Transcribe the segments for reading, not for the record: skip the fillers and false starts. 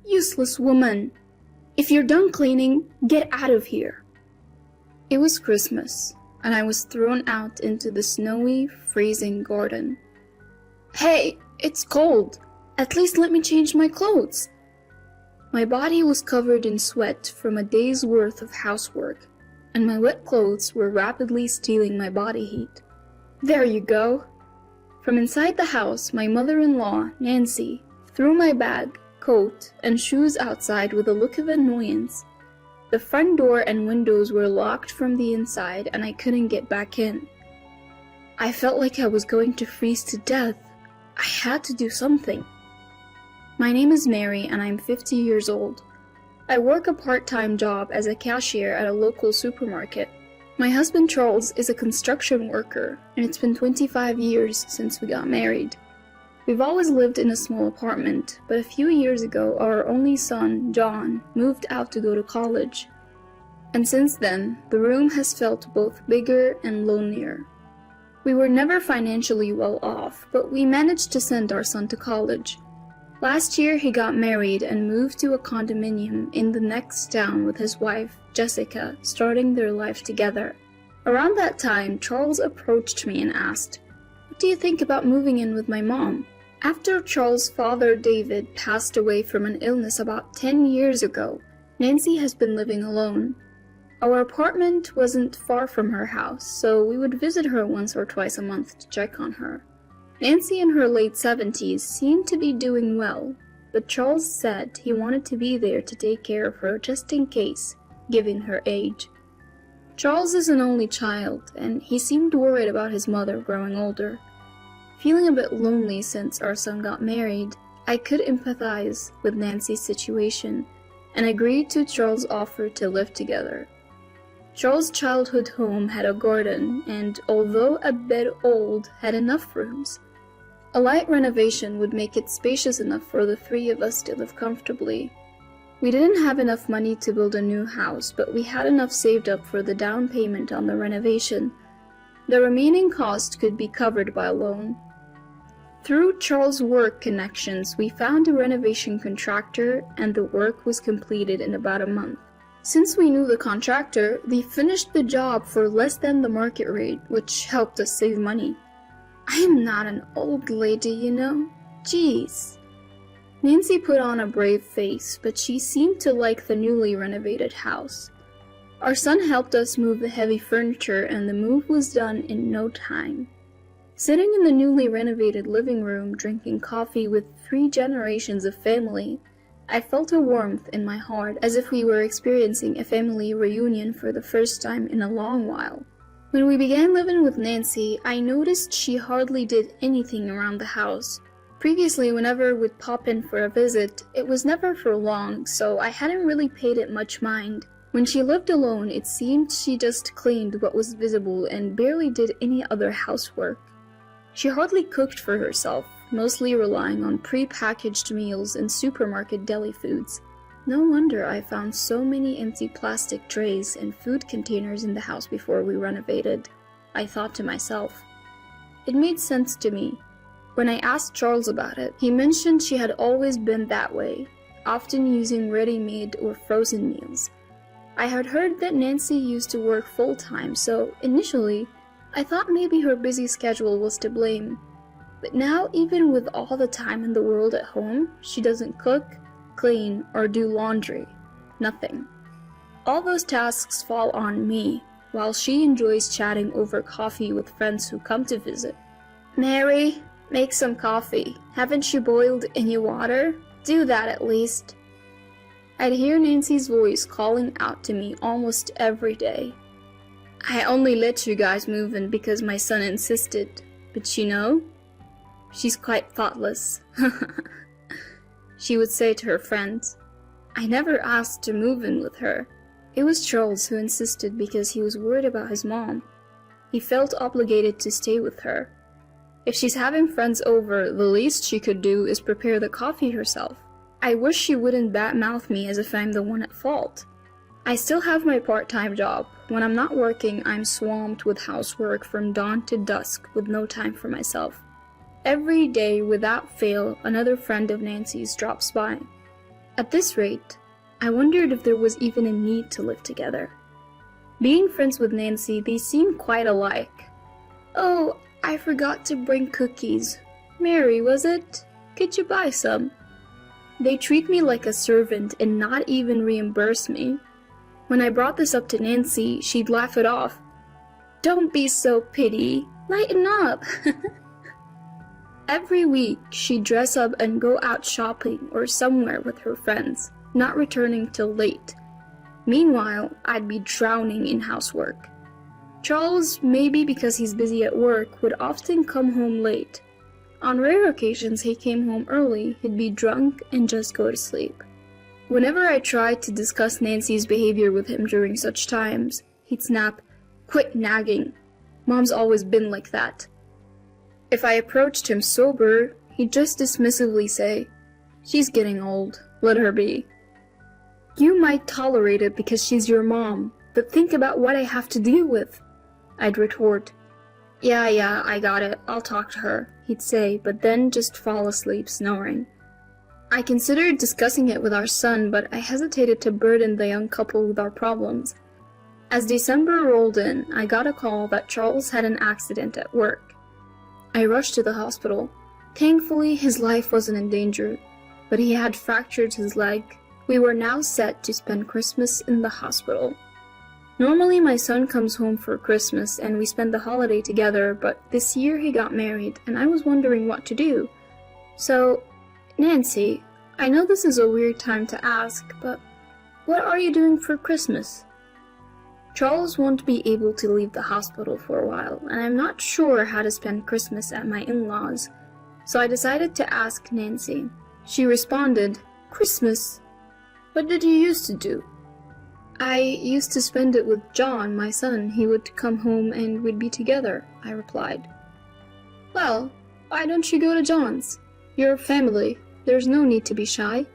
Useless woman! If you're done cleaning, get out of here! It was Christmas, and I was thrown out into the snowy, freezing garden. Hey, it's cold! At least let me change my clothes! My body was covered in sweat from a day's worth of housework, and my wet clothes were rapidly stealing my body heat. There you go! From inside the house, my mother-in-law, Nancy, threw my bag, coat, and shoes outside with a look of annoyance. The front door and windows were locked from the inside, and I couldn't get back in. I felt like I was going to freeze to death. I had to do something. My name is Mary, and I'm 50 years old. I work a part-time job as a cashier at a local supermarket. My husband Charles is a construction worker, and it's been 25 years since we got married. We've always lived in a small apartment, but a few years ago our only son, John, moved out to go to college. And since then, the room has felt both bigger and lonelier. We were never financially well off, but we managed to send our son to college. Last year he got married and moved to a condominium in the next town with his wife, Jessica, starting their life together. Around that time, Charles approached me and asked, "What do you think about moving in with my mom?" After Charles' father, David, passed away from an illness about 10 years ago, Nancy has been living alone. Our apartment wasn't far from her house, so we would visit her once or twice a month to check on her. Nancy in her late 70s seemed to be doing well, but Charles said he wanted to be there to take care of her just in case, given her age. Charles is an only child, and he seemed worried about his mother growing older. Feeling a bit lonely since our son got married, I could empathize with Nancy's situation and agreed to Charles' offer to live together. Charles' childhood home had a garden and, although a bit old, had enough rooms. A light renovation would make it spacious enough for the three of us to live comfortably. We didn't have enough money to build a new house, but we had enough saved up for the down payment on the renovation. The remaining cost could be covered by a loan. Through Charles' work connections, we found a renovation contractor, and the work was completed in about a month. Since we knew the contractor, they finished the job for less than the market rate, which helped us save money. I am not an old lady, you know. Jeez. Nancy put on a brave face, but she seemed to like the newly renovated house. Our son helped us move the heavy furniture, and the move was done in no time. Sitting in the newly renovated living room, drinking coffee with 3 generations of family, I felt a warmth in my heart, as if we were experiencing a family reunion for the first time in a long while. When we began living with Nancy, I noticed she hardly did anything around the house. Previously, whenever we'd pop in for a visit, it was never for long, so I hadn't really paid it much mind. When she lived alone, it seemed she just cleaned what was visible and barely did any other housework. She hardly cooked for herself, mostly relying on pre-packaged meals and supermarket deli foods. No wonder I found so many empty plastic trays and food containers in the house before we renovated, I thought to myself. It made sense to me. When I asked Charles about it, he mentioned she had always been that way, often using ready-made or frozen meals. I had heard that Nancy used to work full-time, so initially, I thought maybe her busy schedule was to blame. But now, even with all the time in the world at home, she doesn't cook, clean, or do laundry. Nothing. All those tasks fall on me, while she enjoys chatting over coffee with friends who come to visit. "Mary, make some coffee. Haven't you boiled any water? Do that at least." I'd hear Nancy's voice calling out to me almost every day. "I only let you guys move in because my son insisted, but you know, she's quite thoughtless," she would say to her friends. I never asked to move in with her. It was Charles who insisted because he was worried about his mom. He felt obligated to stay with her. If she's having friends over, the least she could do is prepare the coffee herself. I wish she wouldn't badmouth me as if I'm the one at fault. I still have my part-time job. When I'm not working, I'm swamped with housework from dawn to dusk with no time for myself. Every day, without fail, another friend of Nancy's drops by. At this rate, I wondered if there was even a need to live together. Being friends with Nancy, they seemed quite alike. "Oh, I forgot to bring cookies. Mary, was it? Could you buy some?" They treat me like a servant and not even reimburse me. When I brought this up to Nancy, she'd laugh it off. "Don't be so pity. Lighten up." Every week, she'd dress up and go out shopping or somewhere with her friends, not returning till late. Meanwhile, I'd be drowning in housework. Charles, maybe because he's busy at work, would often come home late. On rare occasions he came home early, he'd be drunk and just go to sleep. Whenever I tried to discuss Nancy's behavior with him during such times, he'd snap, "Quit nagging. Mom's always been like that." If I approached him sober, he'd just dismissively say, "She's getting old, let her be." "You might tolerate it because she's your mom, but think about what I have to deal with," I'd retort. Yeah, I got it, I'll talk to her," he'd say, but then just fall asleep snoring. I considered discussing it with our son, but I hesitated to burden the young couple with our problems. As December rolled in, I got a call that Charles had an accident at work. I rushed to the hospital. Thankfully, his life wasn't in danger, but he had fractured his leg. We were now set to spend Christmas in the hospital. Normally, my son comes home for Christmas and we spend the holiday together, but this year he got married and I was wondering what to do. So, Nancy, I know this is a weird time to ask, but what are you doing for Christmas? Charles won't be able to leave the hospital for a while, and I'm not sure how to spend Christmas at my in-laws, so I decided to ask Nancy. She responded, "Christmas? What did you used to do?" "I used to spend it with John, my son. He would come home and we'd be together," I replied. "Well, why don't you go to John's? You're family. There's no need to be shy,"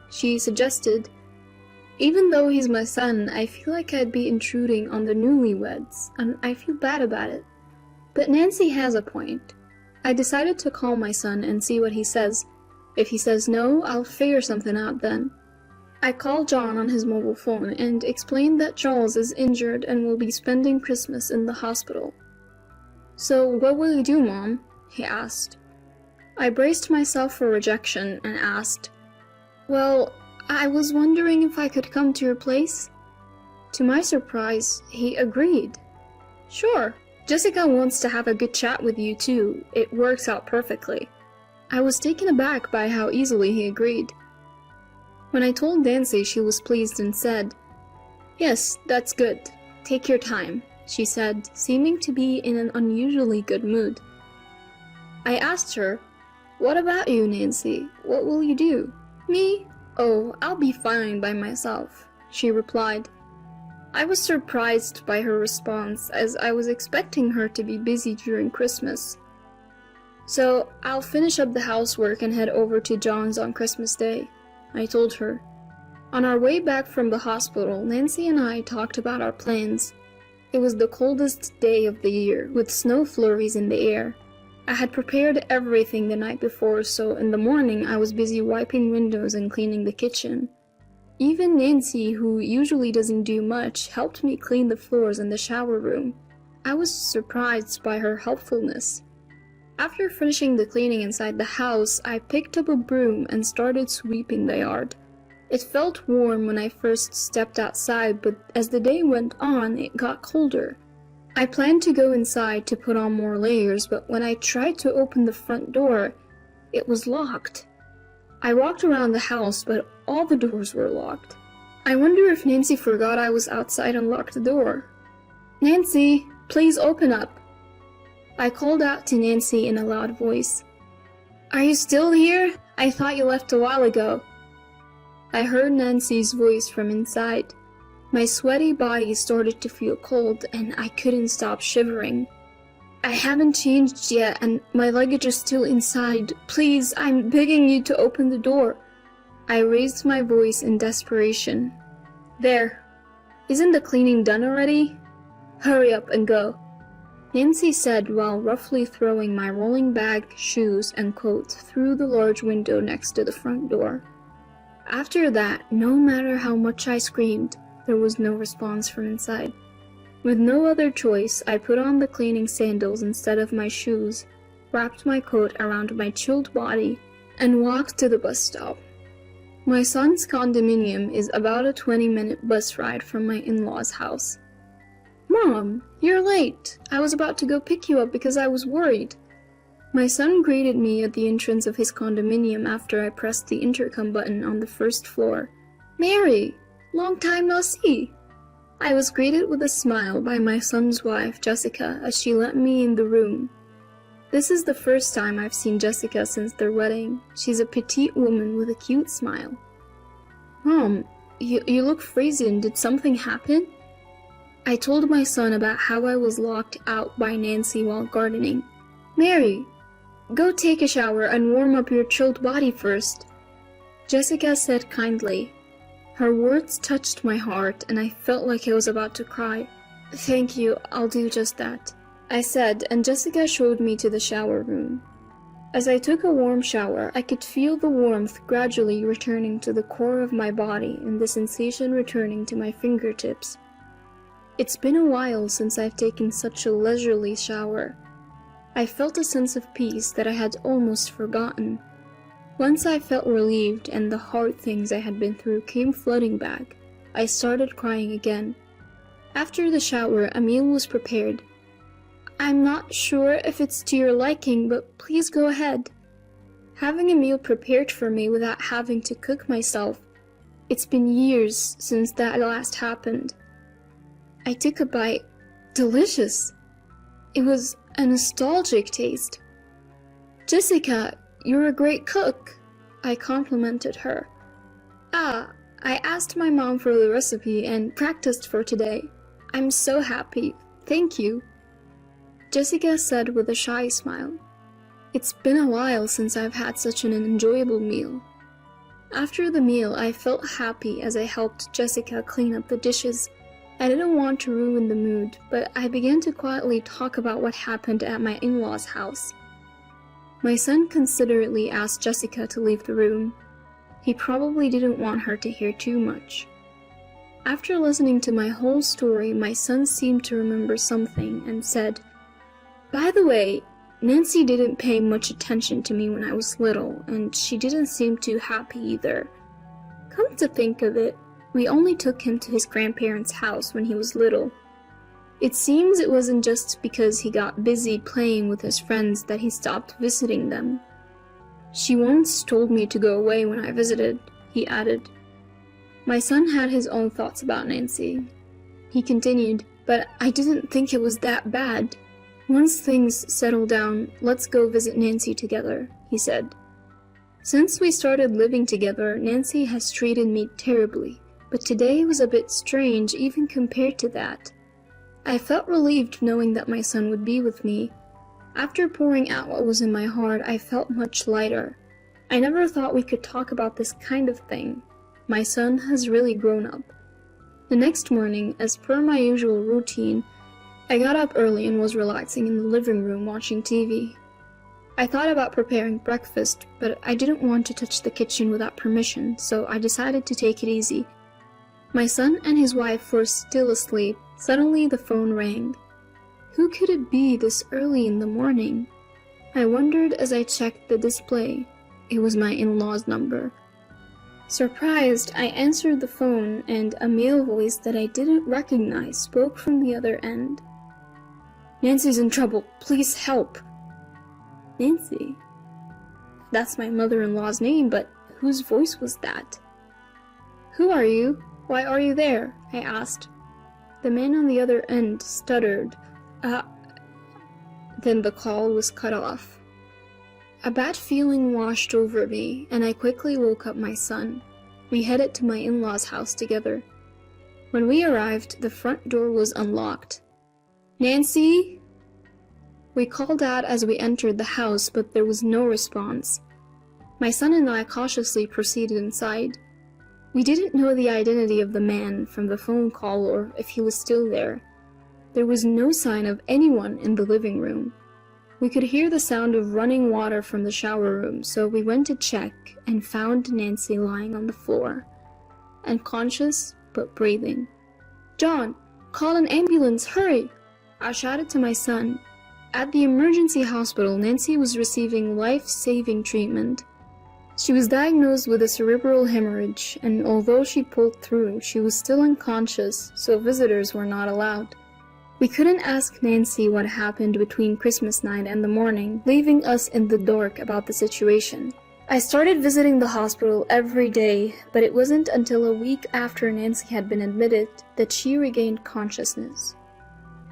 she suggested. Even though he's my son, I feel like I'd be intruding on the newlyweds, and I feel bad about it. But Nancy has a point. I decided to call my son and see what he says. If he says no, I'll figure something out then. I called John on his mobile phone and explained that Charles is injured and will be spending Christmas in the hospital. "So what will you do, Mom?" he asked. I braced myself for rejection and asked, "Well, I was wondering if I could come to your place." To my surprise, he agreed. "Sure, Jessica wants to have a good chat with you too. It works out perfectly." I was taken aback by how easily he agreed. When I told Nancy, she was pleased and said, "Yes, that's good. Take your time," she said, seeming to be in an unusually good mood. I asked her, "What about you, Nancy? What will you do?" "Me? Oh, I'll be fine by myself," she replied. I was surprised by her response, as I was expecting her to be busy during Christmas. "So, I'll finish up the housework and head over to John's on Christmas Day," I told her. On our way back from the hospital, Nancy and I talked about our plans. It was the coldest day of the year, with snow flurries in the air. I had prepared everything the night before, so in the morning I was busy wiping windows and cleaning the kitchen. Even Nancy, who usually doesn't do much, helped me clean the floors in the shower room. I was surprised by her helpfulness. After finishing the cleaning inside the house, I picked up a broom and started sweeping the yard. It felt warm when I first stepped outside, but as the day went on, it got colder. I planned to go inside to put on more layers, but when I tried to open the front door, it was locked. I walked around the house, but all the doors were locked. I wonder if Nancy forgot I was outside and locked the door. "Nancy, please open up." I called out to Nancy in a loud voice. "Are you still here? I thought you left a while ago." I heard Nancy's voice from inside. My sweaty body started to feel cold, and I couldn't stop shivering. "I haven't changed yet, and my luggage is still inside. Please, I'm begging you to open the door." I raised my voice in desperation. "There. Isn't the cleaning done already? Hurry up and go," Nancy said while roughly throwing my rolling bag, shoes, and coat through the large window next to the front door. After that, no matter how much I screamed, there was no response from inside. With no other choice, I put on the cleaning sandals instead of my shoes, wrapped my coat around my chilled body, and walked to the bus stop. My son's condominium is about a 20-minute bus ride from my in-laws' house. "Mom, you're late. I was about to go pick you up because I was worried." My son greeted me at the entrance of his condominium after I pressed the intercom button on the first floor. "Mary, long time no see." I was greeted with a smile by my son's wife, Jessica, as she let me in the room. This is the first time I've seen Jessica since their wedding. She's a petite woman with a cute smile. "Mom, you look frozen. Did something happen?" I told my son about how I was locked out by Nancy while gardening. "Mary, go take a shower and warm up your chilled body first," Jessica said kindly. Her words touched my heart, and I felt like I was about to cry. "Thank you, I'll do just that," I said, and Jessica showed me to the shower room. As I took a warm shower, I could feel the warmth gradually returning to the core of my body and the sensation returning to my fingertips. It's been a while since I've taken such a leisurely shower. I felt a sense of peace that I had almost forgotten. Once I felt relieved and the hard things I had been through came flooding back, I started crying again. After the shower, a meal was prepared. "I'm not sure if it's to your liking, but please go ahead." Having a meal prepared for me without having to cook myself, it's been years since that last happened. I took a bite. Delicious! It was a nostalgic taste. "Jessica, you're a great cook," I complimented her. "I asked my mom for the recipe and practiced for today. I'm so happy. Thank you," Jessica said with a shy smile. It's been a while since I've had such an enjoyable meal. After the meal, I felt happy as I helped Jessica clean up the dishes. I didn't want to ruin the mood, but I began to quietly talk about what happened at my in-laws' house. My son considerately asked Jessica to leave the room. He probably didn't want her to hear too much. After listening to my whole story, my son seemed to remember something and said, "By the way, Nancy didn't pay much attention to me when I was little, and she didn't seem too happy either. Come to think of it, we only took him to his grandparents' house when he was little. It seems it wasn't just because he got busy playing with his friends that he stopped visiting them. She once told me to go away when I visited," he added. My son had his own thoughts about Nancy. He continued, "But I didn't think it was that bad. Once things settle down, let's go visit Nancy together," he said. Since we started living together, Nancy has treated me terribly, but today was a bit strange even compared to that. I felt relieved knowing that my son would be with me. After pouring out what was in my heart, I felt much lighter. I never thought we could talk about this kind of thing. My son has really grown up. The next morning, as per my usual routine, I got up early and was relaxing in the living room watching TV. I thought about preparing breakfast, but I didn't want to touch the kitchen without permission, so I decided to take it easy. My son and his wife were still asleep. Suddenly the phone rang. Who could it be this early in the morning? I wondered as I checked the display. It was my in-law's number. Surprised, I answered the phone, and a male voice that I didn't recognize spoke from the other end. "Nancy's in trouble. Please help." Nancy? That's my mother-in-law's name, but whose voice was that? "Who are you? Why are you there?" I asked. The man on the other end stuttered, Then the call was cut off. A bad feeling washed over me, and I quickly woke up my son. We headed to my in-laws' house together. When we arrived, the front door was unlocked. "Nancy?" We called out as we entered the house, but there was no response. My son and I cautiously proceeded inside. We didn't know the identity of the man from the phone call or if he was still there. There was no sign of anyone in the living room. We could hear the sound of running water from the shower room, so we went to check and found Nancy lying on the floor, unconscious but breathing. "John, call an ambulance, hurry!" I shouted to my son. At the emergency hospital, Nancy was receiving life-saving treatment. She was diagnosed with a cerebral hemorrhage, and although she pulled through, she was still unconscious, so visitors were not allowed. We couldn't ask Nancy what happened between Christmas night and the morning, leaving us in the dark about the situation. I started visiting the hospital every day, but it wasn't until a week after Nancy had been admitted that she regained consciousness.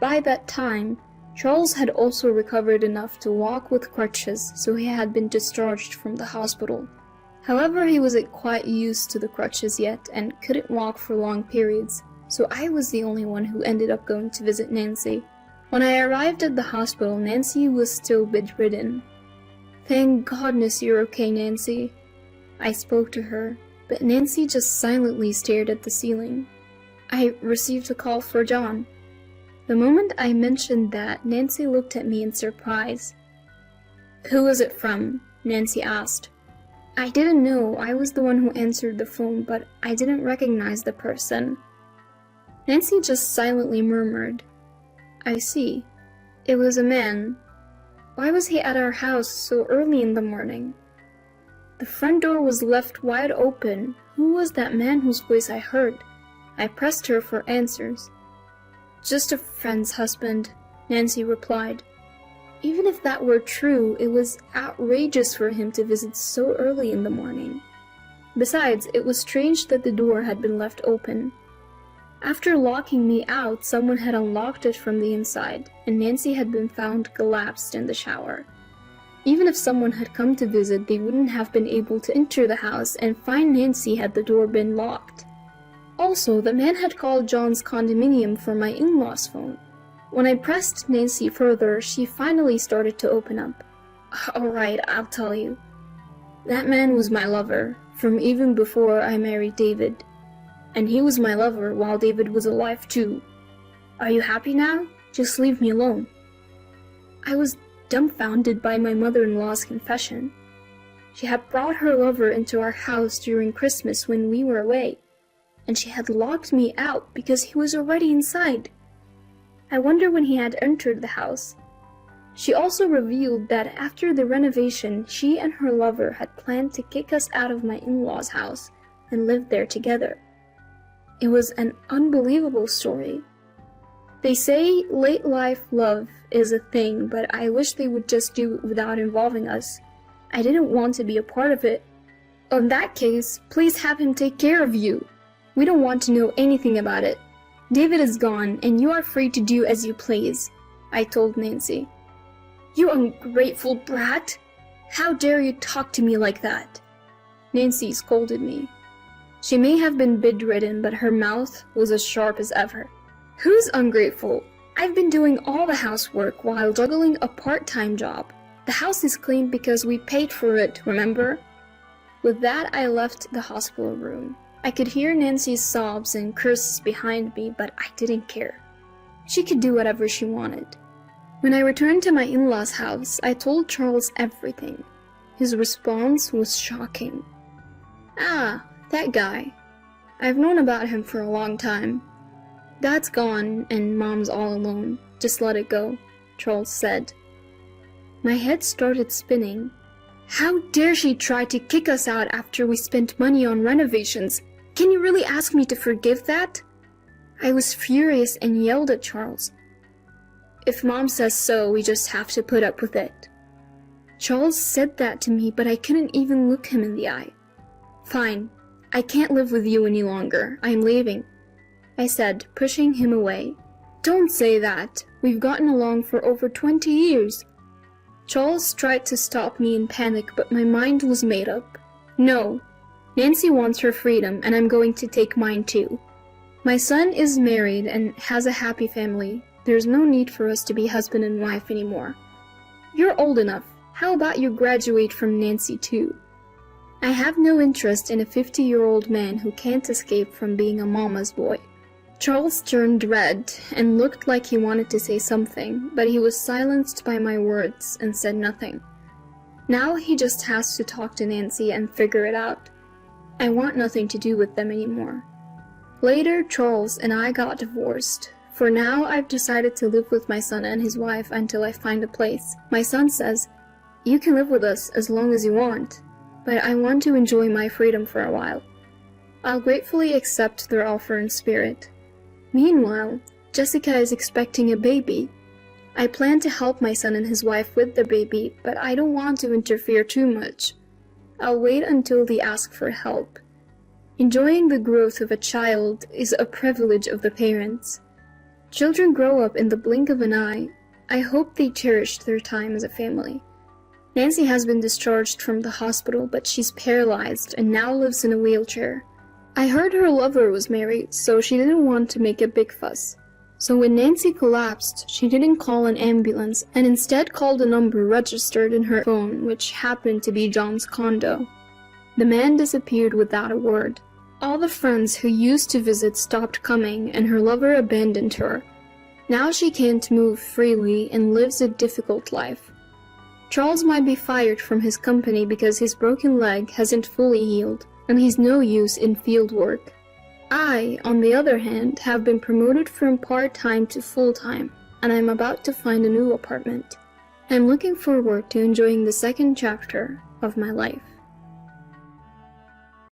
By that time, Charles had also recovered enough to walk with crutches, so he had been discharged from the hospital. However, he wasn't quite used to the crutches yet and couldn't walk for long periods, so I was the only one who ended up going to visit Nancy. When I arrived at the hospital, Nancy was still bedridden. "Thank goodness you're okay, Nancy." I spoke to her, but Nancy just silently stared at the ceiling. "I received a call for John." The moment I mentioned that, Nancy looked at me in surprise. "Who was it from?" Nancy asked. I didn't know. I was the one who answered the phone, but I didn't recognize the person. Nancy just silently murmured, "I see. It was a man. Why was he at our house so early in the morning?" The front door was left wide open. Who was that man whose voice I heard? I pressed her for answers. "Just a friend's husband," Nancy replied. Even if that were true, it was outrageous for him to visit so early in the morning. Besides, it was strange that the door had been left open. After locking me out, someone had unlocked it from the inside, and Nancy had been found collapsed in the shower. Even if someone had come to visit, they wouldn't have been able to enter the house and find Nancy had the door been locked. Also, the man had called John's condominium for my in-laws' phone. When I pressed Nancy further, she finally started to open up. "Alright, I'll tell you. That man was my lover, from even before I married David. And he was my lover while David was alive too. Are you happy now? Just leave me alone." I was dumbfounded by my mother-in-law's confession. She had brought her lover into our house during Christmas when we were away, and she had locked me out because he was already inside. I wonder when he had entered the house. She also revealed that after the renovation, she and her lover had planned to kick us out of my in-laws' house and live there together. It was an unbelievable story. They say late life love is a thing, but I wish they would just do it without involving us. I didn't want to be a part of it. In that case, please have him take care of you. We don't want to know anything about it. David is gone, and you are free to do as you please, I told Nancy. "You ungrateful brat! How dare you talk to me like that?" Nancy scolded me. She may have been bedridden, but her mouth was as sharp as ever. "Who's ungrateful? I've been doing all the housework while juggling a part-time job. The house is clean because we paid for it, remember?" With that, I left the hospital room. I could hear Nancy's sobs and curses behind me, but I didn't care. She could do whatever she wanted. When I returned to my in-laws' house, I told Charles everything. His response was shocking. "Ah, that guy. I've known about him for a long time. Dad's gone and Mom's all alone. Just let it go," Charles said. My head started spinning. How dare she try to kick us out after we spent money on renovations? Can you really ask me to forgive that? I was furious and yelled at Charles. "If Mom says so, we just have to put up with it." Charles said that to me, but I couldn't even look him in the eye. "Fine. I can't live with you any longer. I'm leaving," I said, pushing him away. "Don't say that. We've gotten along for over 20 years. Charles tried to stop me in panic, but my mind was made up. No. Nancy wants her freedom, and I'm going to take mine too. My son is married and has a happy family. There's no need for us to be husband and wife anymore. You're old enough. How about you graduate from Nancy too? I have no interest in a 50-year-old man who can't escape from being a mama's boy. Charles turned red and looked like he wanted to say something, but he was silenced by my words and said nothing. Now he just has to talk to Nancy and figure it out. I want nothing to do with them anymore. Later, Charles and I got divorced. For now, I've decided to live with my son and his wife until I find a place. My son says, "You can live with us as long as you want, but I want to enjoy my freedom for a while." I'll gratefully accept their offer in spirit. Meanwhile, Jessica is expecting a baby. I plan to help my son and his wife with the baby, but I don't want to interfere too much. I'll wait until they ask for help. Enjoying the growth of a child is a privilege of the parents. Children grow up in the blink of an eye. I hope they cherished their time as a family. Nancy has been discharged from the hospital, but she's paralyzed and now lives in a wheelchair. I heard her lover was married, so she didn't want to make a big fuss. So when Nancy collapsed, she didn't call an ambulance and instead called a number registered in her phone, which happened to be John's condo. The man disappeared without a word. All the friends who used to visit stopped coming, and her lover abandoned her. Now she can't move freely and lives a difficult life. Charles might be fired from his company because his broken leg hasn't fully healed, and he's no use in field work. I, on the other hand, have been promoted from part-time to full-time, and I'm about to find a new apartment. I'm looking forward to enjoying the second chapter of my life.